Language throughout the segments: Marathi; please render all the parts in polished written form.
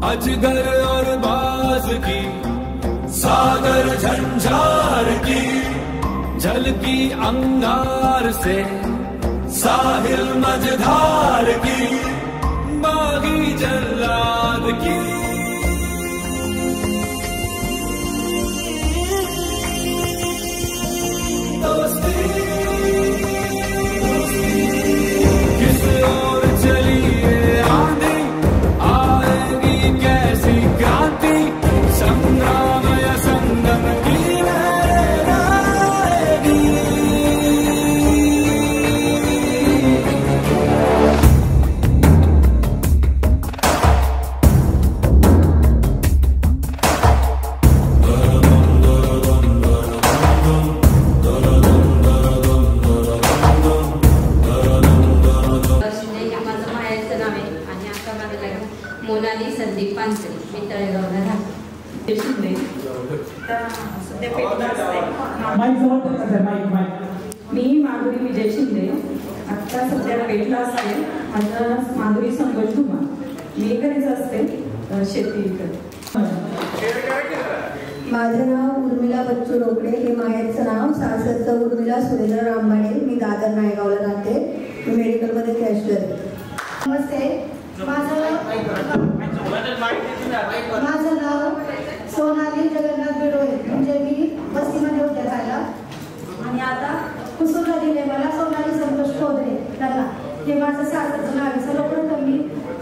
अजगर और बाज की, सागर झंझार की, झलकी अंगार से साहिल मझधार की, बागी जल्लाद की। दोस्ती किस ओर चली ये आंधी, आएगी कैसी क्रांति, संग्राम या संगम की लहरें आएगी। मोनाली संदीप पानसरे, मी तळेगावला राहते। मी माधुरी विजय शिंदे, आता सध्या भेटला असेल माझं माधुरी संतोष धुमाळ। मी इकडेच असते, शेती इकडे। माझं नाव उर्मिला बच्चू रोकडे, हे माहेरचं नाव सासरचं उर्मिला सुरेंद्र रामबाडे। मी दादर नायगावला राहते, मी मेडिकलमध्ये कॅशियर आहे। नमस्ते, माझं नाव सोनाली जगन्नाथ बिडोळे, म्हणजे मी वस्तीमध्ये होते राहायला आणि आता कुसूरला दिले मला सोनाली संतोष खोदरे त्यांना। हे माझं सासरचं नाव आहे। सर्वप्रथम मी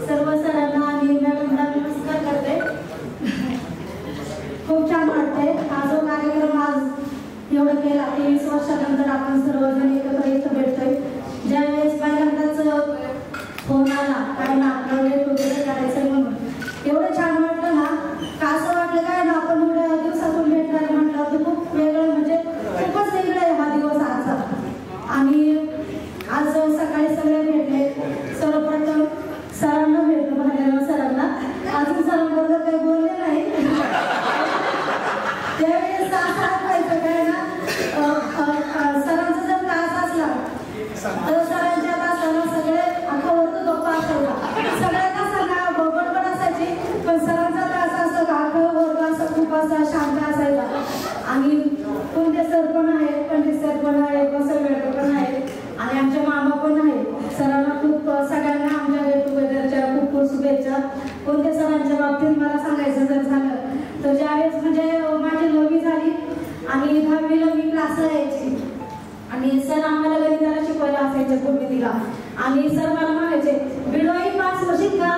सर्व सरांना आणि मॅडमला नमस्कार करते। खूप छान वाटते हा जो कार्यक्रम आज एवढं केला, 23 वर्षानंतर आपण सर्वजण एकत्र इथं भेटतोय। ज्यावेळेस पहिल्यांदाच फोन आला कारण आपलं वेळ वगैरे करायचं म्हणून एवढं छान वाटलं ना, का असं वाटलं काय ना आपण एवढ्या दिवसातून भेटणार म्हटलं तर खूप वेगळं, म्हणजे खूपच वेगळं आहे हा दिवस आजचा। आणि आज सकाळी सगळे भेटले, सर्वप्रथम सरांना भेटलो, भालेराव सरांना। अजून सरांबरोबर काही बोलले नाही त्यावेळेस असं व्हायचं काय ना, सरांचा जर तास असला तर सरांच्या तासाला सगळे अख्खा वर्ग गप्पा असायचा, सगळ्या तासांना बडबड असायची, पण सरांचा तास असं अख्खा वर्ग असं खूप असा शांत असायचा। आणि कोणते सर पण आहेत, पंडित सर पण आहेत, बसवेकर पण आहेत आणि आमच्या मामा पण आहेत। सरांना खूप सगळ्यांना आमच्या गेट टुगेदरच्या खूप खूप शुभेच्छा। कोणत्या सरांच्या बाबतीत मला सांगायचं जर झालं तर ज्यावेळेस म्हणजे माझी 9वी झाली आणि 10वीला मी क्लासला यायची आणि सर आम्हाला गणिताला शिकवायला असायचे भूमितीला आणि सर मला म्हणायचे बिडोई पास होशील का?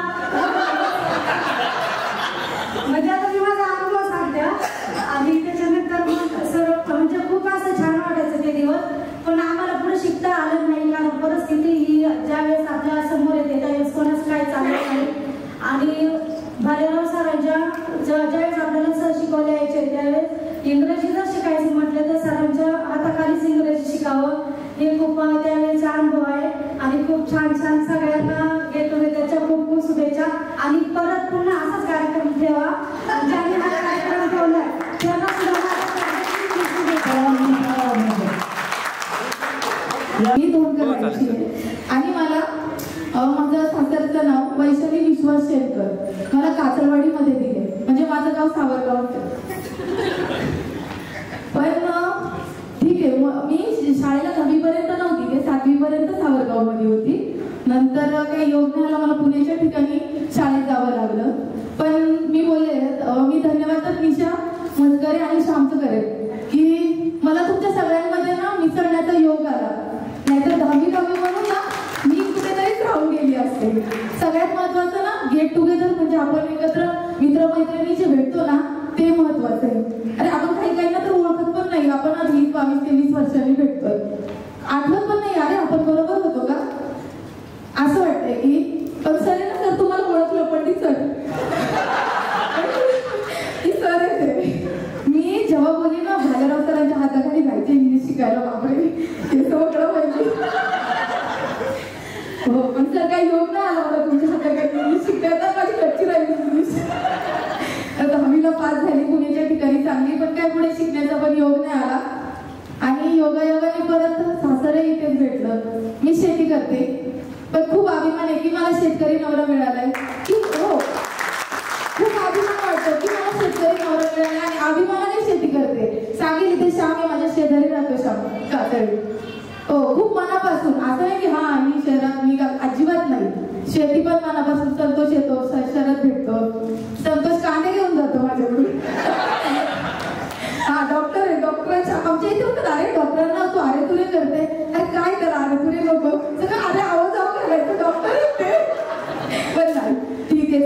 म्हणजे आता मी माझा अनुभव सांगते आणि त्याच्यानंतर मग सर म्हणजे खूप असं छान वाटायचं ते दिवस, पण आम्हाला पुढे शिकता आलं नाही कारण परिस्थिती ही ज्यावेळेस आपल्या समोर येते त्यावेळेस कोणाच काय चालत नाही। आणि भालेराव सरांच्या ज्यावेळेस आपल्याला सर शिकवले यायचे त्यावेळेस इंग्रजी जर शिकायचं म्हटलं तर सरांच्या हाताखालीच इंग्रजी शिकावं, हे खूप त्यावेळेचा अनुभव आहे। आणि खूप छान छान सगळ्यांना गेट टुगेदरच्या खूप खूप शुभेच्छा आणि परत पुन्हा असाच कार्यक्रम ठेवा। ज्यांनी हा कार्यक्रम ठेवलाय त्यांना सुद्धा मी दोन करायची आणि मला माझं सासरचं नाव वैशाली विश्वास शेरकर, मला काचरवाडीमध्ये दिले, म्हणजे माझं गाव सावरगाव। पण ठीक आहे, मी शाळेला 10वीपर्यंत नव्हती, ते 7वीपर्यंत सावरगावमध्ये होती। नंतर काही योग नाही आला, मला पुण्याच्या ठिकाणी शाळेत जावं लागलं। पण मी बोलले मी धन्यवाद निशा मस्करे आणि शामचं करेन की मला तुमच्या सगळ्यांमध्ये ना मिसळण्याचा योग आला, नाहीतर 10वी म्हणून ना मी कुठेतरीच राहून गेली असते। सगळ्यात महत्वाचं ना गेट टुगेदर म्हणजे आपण एकत्र मित्रमैत्रिणी जे भेटतो ना ते महत्वाचं आहे। अरे आपण काही काही ना तर ओळखत पण नाही, आपण 20, 22, 23 वर्षांनी भेटतोय, आठवत पण नाही अरे आपण बरोबर होतो का, असं वाटतंय की पण सर ना सर तुम्हाला ओळखलं पण ती सर सर आहे। मी जेव्हा बोलली ना भालेराव सरांच्या हाताखाली जायचे इंग्लिश शिकायला, बापरे हे सगळं व्हायचे। हो पण सर काही योग नाही आला मला तुमच्या हाताखाली इंग्लिश शिकायचा, माझी कच्ची राहिली इंग्लिश। 10वीला पास झाली पुण्याच्या ठिकाणी चांगली, पण काय पुढे शिकण्याचा पण योग नाही आला। आणि योगायोगाने परत सासरे इथेच भेटलं। मी शेती करते, पण खूप अभिमान आहे की मला शेतकरी नवरा मिळालाय की हो खूप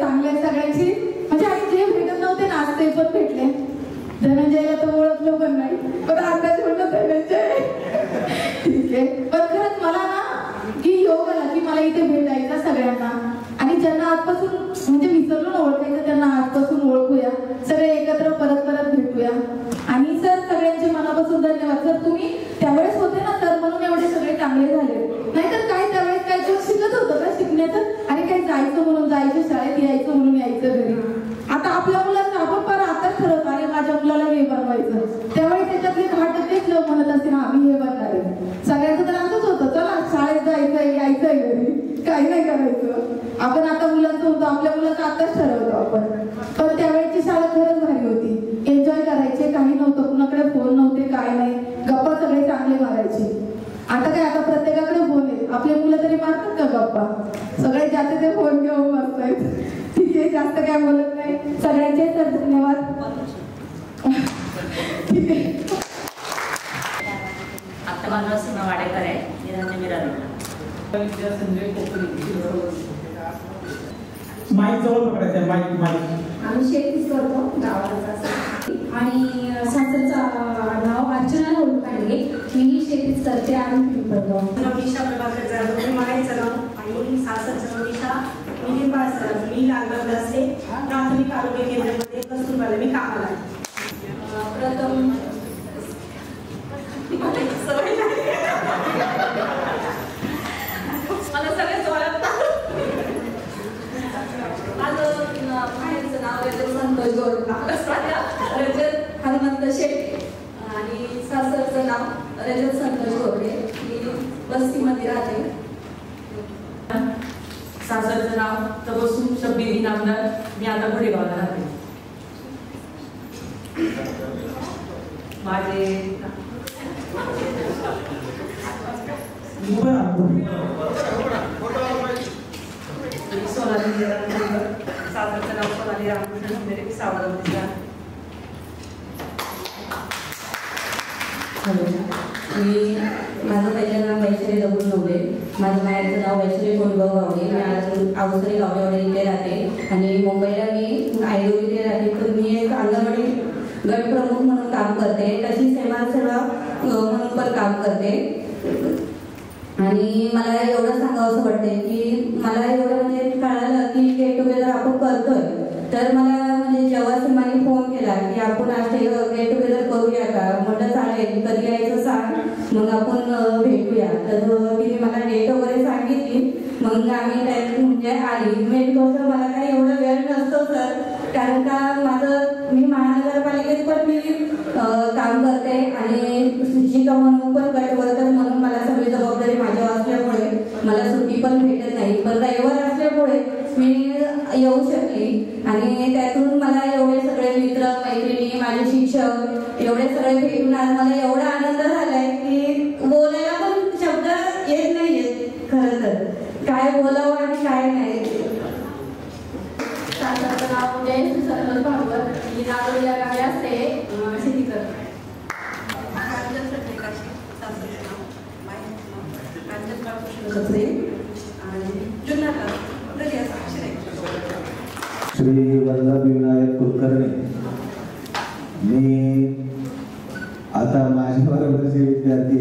चांगले सगळ्यांची म्हणजे आणि जे भेटत नव्हते ना आज ते पण भेटले. धनंजयला तर ओळखलं पण नाही पण अंदाज म्हणलं धनंजय ठीक आहे. पण खरंच मला ना की योग आला की मला इथे भेटायचं सगळ्यांना आणि ज्यांना आजपासून म्हणजे विसरलो ना ओळखायचं त्यांना आजपासून ओळखूया, सगळे एकत्र परत भेटूया. आणि सर सगळ्यांचे मनापासून धन्यवाद. सर तुम्ही त्यावेळेस होते ना सर म्हणून एवढे सगळे चांगले झाले, नाहीतर काय त्यावेळेस काय शिकत होतं का शिकण्याचं आणि काही जायचं म्हणून जायचं शाळेत, यायचं म्हणून यायचं घरी. आता आपल्या मुलांचं आपण पर आताच ठरवतो अरे माझ्या मुलाला हे बनवायचं, त्यावेळी त्याच्यातले 10% लोक म्हणत असते ना आम्ही हे बनणार आहे. सगळ्यांचं तर असंच होतं चला शाळेत जायचंय यायचंय घरी काही नाही करायचं. आपण आता मुलांचं होतं आपल्या मुलांचं आताच ठरवतो आपण. पण त्यावेळेची शाळा खरंच भारी होती, एन्जॉय करायचे, काही नव्हतं, कुणाकडे फोन नव्हते काय नाही, गप्पा सगळे चांगले मारायचे. आता काय आता प्रत्येकाकडे फोन आहे, आपले मुलं तरी मारतात का गप्पा, सगळे ज्याचे ते फोन घेऊन मारतायत. ठीक आहे जास्त काय बोलत नाही, सगळ्यांचे तर धन्यवाद. ठीक आहे. आता माझं सीमा वाडेकर आहे, संजय कोकणी. माईक जवळ पकडायचं माईक आम्ही शेतीच करतो गावाला आणि सासरचा नाव अर्चना होऊन काढले. मी शेतीच करते आणि करतो. नवनीशा प्रभाकर जाधव मी माहेरचं नाव आणि सासरचं नवनीशा मी निंबाळकर. मी लागणार असते प्राथमिक आरोग्य केंद्रामध्ये कस्तुरबाला मी कामाला आहे. प्रथम मला सगळ्याच ओळखतात. माझं माहेरचं नाव रजत संतोष गोरे, रजत हनुमंत शेट्टी आणि सासरचं नाव रजत संतोष गोरे. मी वस्तीमध्ये राहते. सासरचं नाव तबसून शब्बीर नामदार. मी आता भडेगावला राहते. माझे सोनाली सासरचं नाव सोनाली रामकृष्ण मी सावरवतीला. माझं पहिलं नाव वैशाली दगडू नवले. माझं माहेरचं नाव वैशाली कोंडगाव गावडे. मी अवसरी गावडेवाडी इथे राहते आणि मुंबईला मी आयडोर इथे राहते. तर मी एक अंगणवाडी गट प्रमुख म्हणून काम करते, तशी समाजसेवा म्हणून पण काम करते. आणि मला एवढं सांगावं असं वाटतंय की मला एवढं म्हणजे कळालं की गेट टुगेदर आपण करतोय. तर मला म्हणजे जेव्हा सीमाने फोन केला की आपण आज गेट टुगेदर करूया का, म्हटलं चालेल, कधी यायचं सांग मग आपण भेटूया. तर तिने मला डेट वगैरे सांगितली. मग आम्ही म्हणजे आली. मेन गोष्ट मला काही एवढं वेळ नसतो सर, कारण का मी महानगरपालिकेत पण मी काम करते आणि शिक्षिका म्हणून पण गटवर्कर म्हणून मला सगळी जबाबदारी माझ्या असल्यामुळे मला सुट्टी पण भेटत नाही. पण रविवार असल्यामुळे मी येऊ शकली आणि त्यातून मला एवढे सगळे मित्र मैत्रिणी माझे शिक्षक एवढे सगळे भेटून आज मला एवढा आनंद झालाय की बोलायला पण शब्द येत नाहीयेत. खरं तर काय बोलावं आणि काय नाही. सासरचं नाव जयश्री संतोष भागवत. मी नागोली या गावी असते, शेती करते. श्री वल्लभ विनायक कुलकर्णी. मी आता माझ्याबरोबरचे विद्यार्थी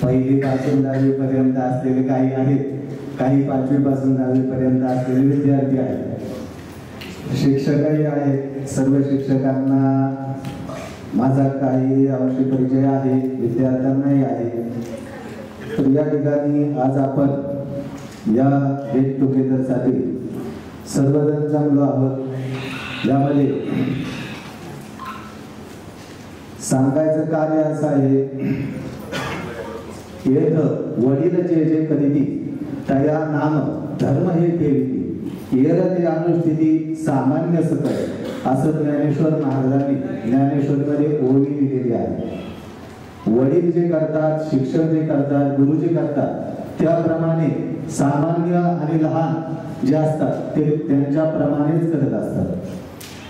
1ली पासून 10वी पर्यंत असलेले काही आहेत, काही 5वी पासून 10वी पर्यंत असलेले विद्यार्थी आहेत, शिक्षकही आहेत. सर्व शिक्षकांना माझा काही अंशी परिचय आहे, विद्यार्थ्यांनाही आहे. तर या ठिकाणी आज आपण या गेट टुगेदरसाठी सर्वजण जमलो आहोत. यामध्ये सांगायचं कार्य असं आहे, येत वडील जे करीती तया नाम धर्म हे ठेविती, येर ते अनुष्ठिती सामान्य सकळ, असं ज्ञानेश्वर महाराजांनी ज्ञानेश्वरीमध्ये ओळी दिलेली आहे. वडील जे करतात, शिक्षक जे करतात, गुरु जे करतात, त्याप्रमाणे सामान्य आणि लहान जे असतात ते त्यांच्याप्रमाणेच करत असतात.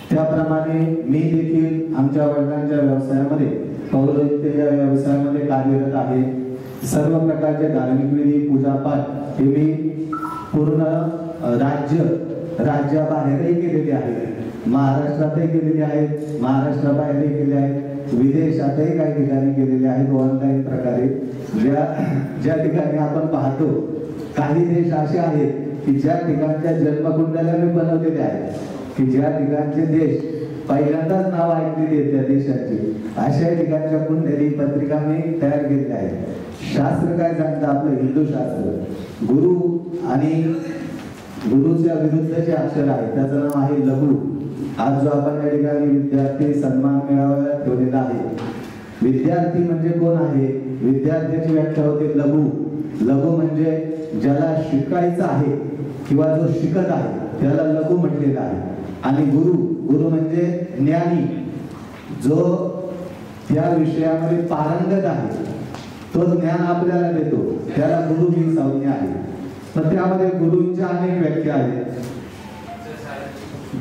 त्याप्रमाणे मी देखील आमच्या वडिलांच्या व्यवसायामध्ये पौरोहित्य या व्यवसायामध्ये कार्यरत आहे. सर्व प्रकारचे धार्मिक विधी पूजापाठ हे मी पूर्ण राज्य राज्याबाहेरही केलेली आहे, महाराष्ट्रातही केलेली आहेत, महाराष्ट्राबाहेरही केले आहेत, विदेशातही काही ठिकाणी केलेले आहेत ऑनलाईन प्रकारे. ज्या ठिकाणी आपण पाहतो काही देश असे आहेत की ज्या ठिकाणच्या जन्मकुंडल्या मी बनवलेल्या आहेत की ज्या ठिकाणचे देश पहिल्यांदाच नाव ऐकलेली आहेत त्या देशाची, अशा ठिकाणच्या कुंडली पत्रिका मी तयार केलेल्या आहेत. शास्त्र काय सांगतं आपलं हिंदू शास्त्र, गुरु आणि गुरुच्या विरुद्ध जे अक्षर आहे त्याचं नाव आहे लघु. आज जो आपण या ठिकाणी विद्यार्थी सन्मान मेळावा ठेवलेला आहे, विद्यार्थी म्हणजे कोण आहे? विद्यार्थ्याची व्याख्या होते लघु. लघु म्हणजे ज्याला शिकायचं आहे किंवा जो शिकत आहे त्याला लघु म्हटलेलं आहे. आणि गुरु, गुरु म्हणजे ज्ञानी, जो त्या विषयामध्ये पारंगत आहे, तो ज्ञान आपल्याला देतो, त्याला गुरु ही संज्ञा आहे. पण त्यामध्ये गुरूंच्या अनेक व्याख्या आहेत.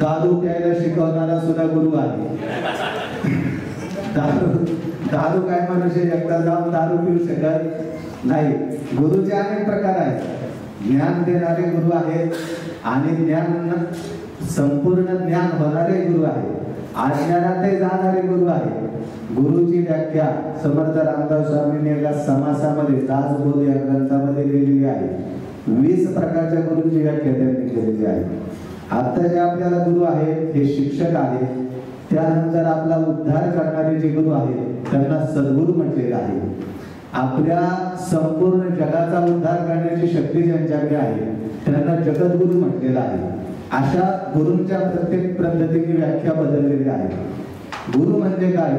दारू प्यायला शिकवणारा सुद्धा गुरु आहे. दारू काय मनुष्य एकदा जाऊन दारू पिऊ शकत नाही. गुरुचे अनेक प्रकार आहेत. ज्ञान देणारे गुरु आहेत आणि ज्ञान संपूर्ण ज्ञान होणारे गुरु आहेत, अज्ञानातही जाणारे गुरु आहेत. गुरुची व्याख्या समर्थ रामदास स्वामींनी एका समासामध्ये दासबोध या ग्रंथामध्ये लिहिलेली आहे. 20 प्रकारच्या गुरुची व्याख्या त्यांनी केलेली आहे. आता जे आपल्याला गुरु आहेत हे शिक्षक आहेत. त्यानंतर आपला उद्धार करणारे जे गुरु आहेत त्यांना सद्गुरू म्हटलेलं आहे. आपल्या संपूर्ण जगाचा उद्धार करण्याची शक्ती ज्यांच्याकडे आहे त्यांना जगद्गुरु म्हटलेलं आहे. अशा गुरूंच्या प्रत्येक पद्धतीने व्याख्या बदललेली आहे. गुरु म्हणजे काय?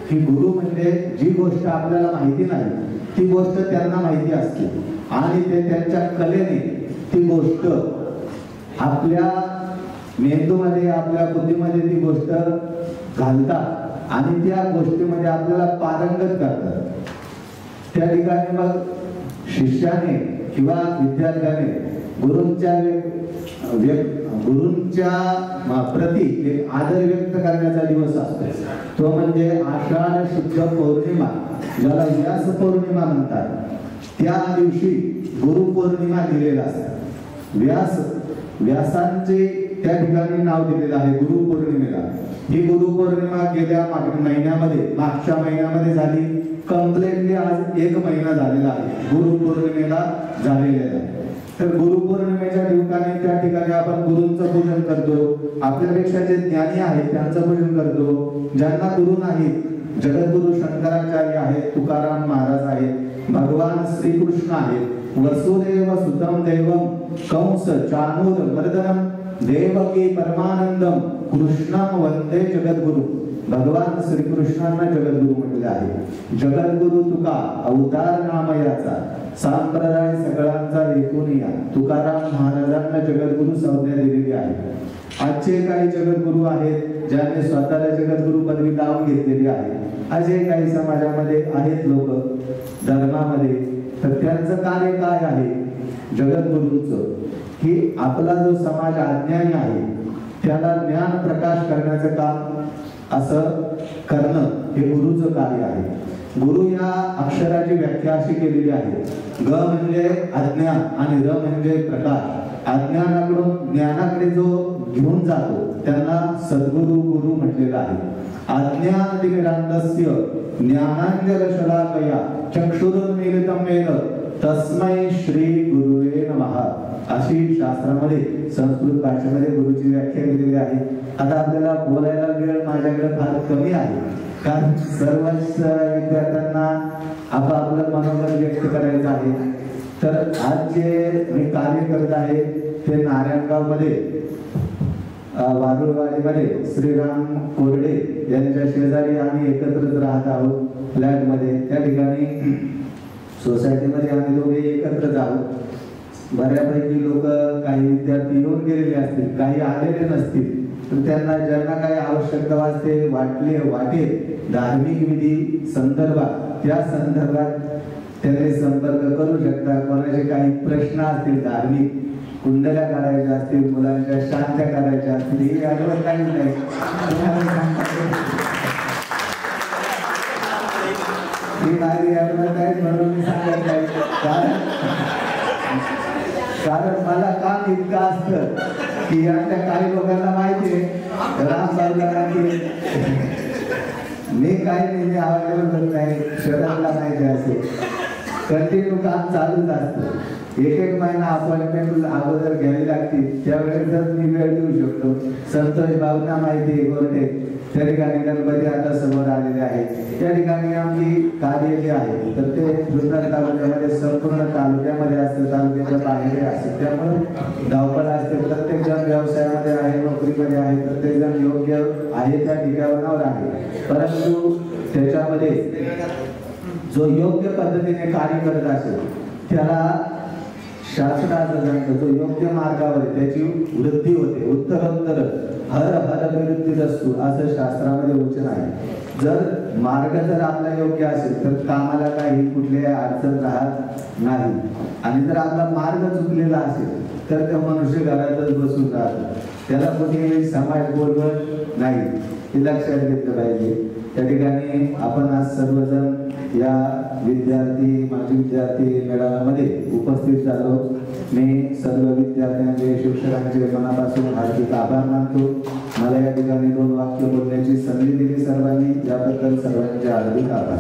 की गुरु म्हणजे जी गोष्ट आपल्याला माहिती नाही ती गोष्ट त्यांना माहिती असते आणि ते त्यांच्या कलेने ती गोष्ट आपल्या मेंदूमध्ये आपल्या बुद्धीमध्ये ती गोष्ट घालतात आणि त्या गोष्टीमध्ये आपल्याला पारंगत करतात. त्या ठिकाणी मग शिष्याने किंवा विद्यार्थ्याने गुरूंच्या प्रती एक आदर व्यक्त करण्याचा दिवस असतो. तो म्हणजे आषाढ शुद्ध पौर्णिमा, ज्याला व्यास पौर्णिमा म्हणतात. त्या दिवशी गुरुपौर्णिमा दिलेला असतो. व्यासांचे त्या ठिकाणी नाव दिलेलं आहे गुरुपौर्णिमेला. ही गुरुपौर्णिमा गेल्या मागच्या महिन्यामध्ये झाली. कम्प्लीटली आज 1 महिना झालेला आहे गुरुपौर्णिमेला झालेला आहे. तर गुरुपौर्णिमेच्या ठिकाणी त्या ठिकाणी आपण गुरूंचं पूजन करतो. आपल्यापेक्षा जे ज्ञानी आहेत त्यांचं पूजन करतो. ज्यांना गुरु नाहीत, जगद्गुरु शंकराचार्य आहेत, तुकाराम महाराज आहेत, भगवान श्रीकृष्ण आहेत, वसुदेव सुतम देवम कंस चाणूर मर्दनम देवकी परमानंदम कृष्णम वंदे जगद्गुरु. भगवान श्रीकृष्णांना जगद्गुरु म्हटले आहे. जगद्गुरु तुका अवतार नामयाचा, संप्रदाय सगळ्यांचा एकूण या. तुकाराम महाराजांना जगद्गुरु संज्ञा दिलेली आहे. आजचे काही जगद्गुरु आहेत ज्यांनी स्वतःला जगद्गुरु पदवी लावून घेतलेली आहे. असे काही समाजामध्ये आहेत लोक धर्मामध्ये. तर त्यांचं कार्य काय आहे जगद्गुरूंचं? की आपला जो समाज अज्ञानी आहे त्याला ज्ञान प्रकाश करण्याचं काम असं करणं हे गुरुचं कार्य आहे. गुरु या अक्षराची व्याख्या अशी केलेली आहे. ग म्हणजे अज्ञान आणि र म्हणजे प्रकाश. अज्ञानाकडून ज्ञानाकडे जो घेऊन जातो त्यांना सद्गुरु गुरु म्हटलेलं आहे. अज्ञान तिमिरांधस्य ज्ञानांजनशलाकया चक्षुरुन्मीलितं येन तस्मै श्री गुरुवे नमः अशी शास्त्रामध्ये संस्कृत भाषेमध्ये गुरुची व्याख्या केलेली आहे. आता आपल्याला बोलायला वेळ माझ्याकडे फार कमी आहे, कारण सर्वच विद्यार्थ्यांना आपापलं मनोगत व्यक्त करायचं आहे. तर आज जे मी कार्य करत आहे ते नारायणगाव मध्ये वारुळवाडीमध्ये श्रीराम कोरडे यांच्या शेजारी आम्ही एकत्रच राहत आहोत फ्लॅट मध्ये. त्या ठिकाणी सोसायटीमध्ये आम्ही दोघे एकत्रच आहोत. बऱ्यापैकी लोक काही विद्यार्थी येऊन गेलेले असतील, काही आलेले नसतील. तर त्यांना ज्यांना काही आवश्यकता वाटेल धार्मिक विधी संदर्भात त्या संदर्भात त्यांनी संपर्क करू शकता. कोणाचे काही प्रश्न असतील, धार्मिक कुंडल्या काढायच्या असतील, मुलांच्या शांत्या काढायच्या असतील, हे यावर काही नाही. म्हणून मी सांगत नाही, कारण मला काम इतकं असतं की यातल्या काही लोकांना माहिती आहे रामबाबूला मी काही नाही अवेलेबल नाही, शहराला माहिती असेल कंटिन्यू काम चालूच असतं. एक महिना अपॉइंटमेंट अगोदर घ्यावी लागते, त्यावेळेस जर मी वेळ देऊ शकतो. संतोष बाबूंना माहिती आहे गोरटे, त्या ठिकाणी गणपती आता समोर आलेले आहेत. त्या ठिकाणी आमची कार्य जे आहे तर ते जुन्नर तालुक्यामध्ये संपूर्ण तालुक्यामध्ये असतं, तालुक्याच्या बाहेर असतं. त्यामुळे धावपळ असते. प्रत्येक जण व्यवसायामध्ये आहे, नोकरीमध्ये आहे, प्रत्येक जण योग्य आहे त्या ठिकाणावर आहे. परंतु त्याच्यामध्ये जो योग्य पद्धतीने कार्य करत असेल त्याला शास्त्राचं सांगतं, जो योग्य मार्गावर त्याची वृद्धी होते, उत्तरोत्तर हर हर विरुद्ध असतो असं शास्त्रामध्ये वचन आहे. जर मार्ग जर आपला योग्य असेल तर कामाला काही कुठलीही अडचण राहत नाही. आणि जर आपला मार्ग चुकलेला असेल तर त्या मनुष्य घरातच बसून राहतो, त्याला कोणी समाज बोलवत नाही. हे लक्षात घेतलं पाहिजे. त्या ठिकाणी आपण आज सर्वजण या विद्यार्थी माजी विद्यार्थी मेळाव्यामध्ये उपस्थित झालो. मी सर्व विद्यार्थ्यांचे शिक्षकांचे मनापासून हार्दिक आभार मानतो. मला या ठिकाणी 2 वाक्य बोलण्याची संधी दिली सर्वांनी, याबद्दल सर्वांचे हार्दिक आभार.